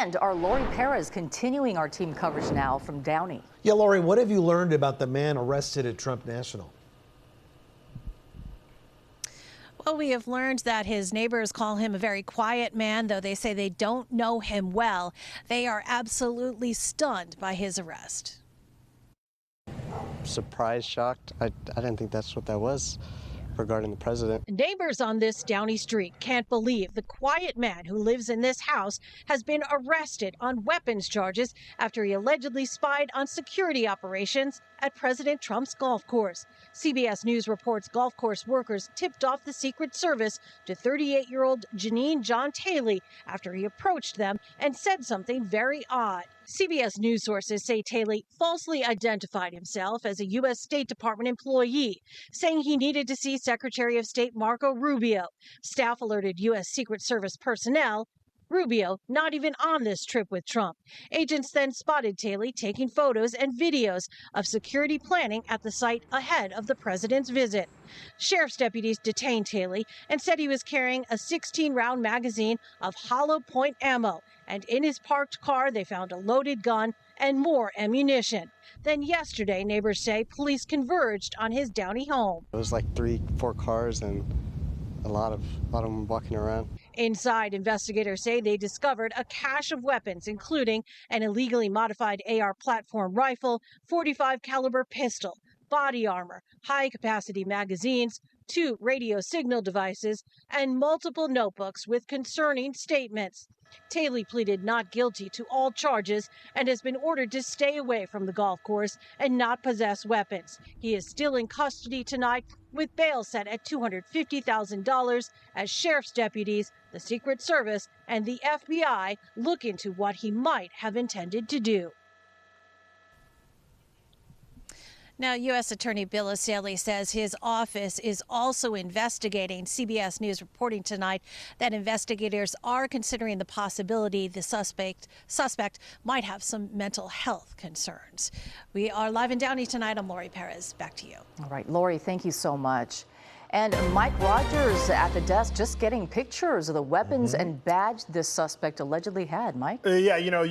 And our Laurie Perez continuing our team coverage now from Downey. Yeah, Laurie, what have you learned about the man arrested at Trump National? Well, we have learned that his neighbors call him a very quiet man, though they say they don't know him well. They are absolutely stunned by his arrest. Surprised, shocked. I didn't think that's what that was regarding the president. Neighbors on this Downey street can't believe the quiet man who lives in this house has been arrested on weapons charges after he allegedly spied on security operations at President Trump's golf course. CBS News reports golf course workers tipped off the Secret Service to 38-year-old Janine John Taylor after he approached them and said something very odd. CBS News sources say Taylor falsely identified himself as a U.S. State Department employee, saying he needed to see Secretary of State Marco Rubio. Staff alerted U.S. Secret Service personnel. Rubio not even on this trip with Trump. Agents then spotted Taylor taking photos and videos of security planning at the site ahead of the president's visit. Sheriff's deputies detained Taylor and said he was carrying a 16-round magazine of hollow point ammo, and in his parked car they found a loaded gun and more ammunition. Then yesterday, neighbors say police converged on his Downey home. It was like 3-4 cars and a lot of them walking around. Inside, investigators say they discovered a cache of weapons, including an illegally modified AR platform rifle, .45 caliber pistol, body armor, high-capacity magazines, 2 radio signal devices, and multiple notebooks with concerning statements. Taylor pleaded not guilty to all charges and has been ordered to stay away from the golf course and not possess weapons. He is still in custody tonight with bail set at $250,000 as sheriff's deputies, the Secret Service, and the FBI look into what he might have intended to do. Now, U.S. Attorney Bill O'Reilly says his office is also investigating. CBS News reporting tonight that investigators are considering the possibility the suspect might have some mental health concerns. We are live in Downey tonight. I'm Laurie Perez. Back to you. All right, Laurie, thank you so much. And Mike Rogers at the desk just getting pictures of the weapons and badge this suspect allegedly had. Mike? Yeah, you know,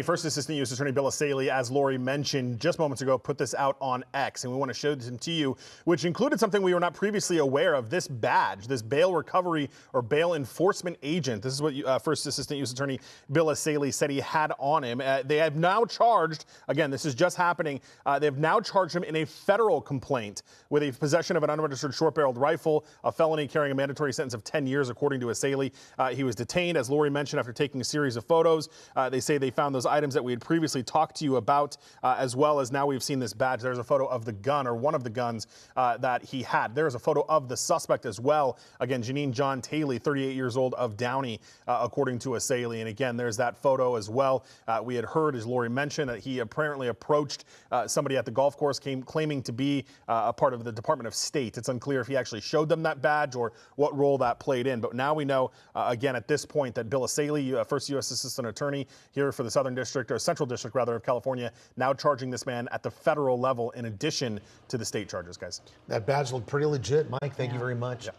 First Assistant U.S. Attorney Bill O'Reilly, as Laurie mentioned just moments ago, put this out on X, and we want to show them to you, which included something we were not previously aware of. This badge, this bail recovery or bail enforcement agent. This is what First Assistant U.S. Attorney Bill O'Reilly said he had on him. They have now charged, again, this is just happening, they have now charged him in a federal complaint with a possession of an unregistered short-barreled rifle, a felony carrying a mandatory sentence of 10 years, according to O'Reilly. He was detained, as Laurie mentioned, after taking a series of photos. They say they found those items that we had previously talked to you about, as well as now we've seen this badge. There's a photo of the gun, or one of the guns that he had. There's a photo of the suspect as well. Again, Janine John Taylor, 38 years old, of Downey, according to O'Reilly. And again, there's that photo as well. We had heard, as Laurie mentioned, that he apparently approached somebody at the golf course, claiming to be a part of the Department of State. It's unclear if he actually showed them that badge or what role that played in. But now we know, again, at this point, that Bill O'Reilly, first U.S. Assistant Attorney here for the Southern District, or Central District, rather, of California, now charging this man at the federal level in addition to the state charges, guys. That badge looked pretty legit. Mike, thank you very much. Yeah.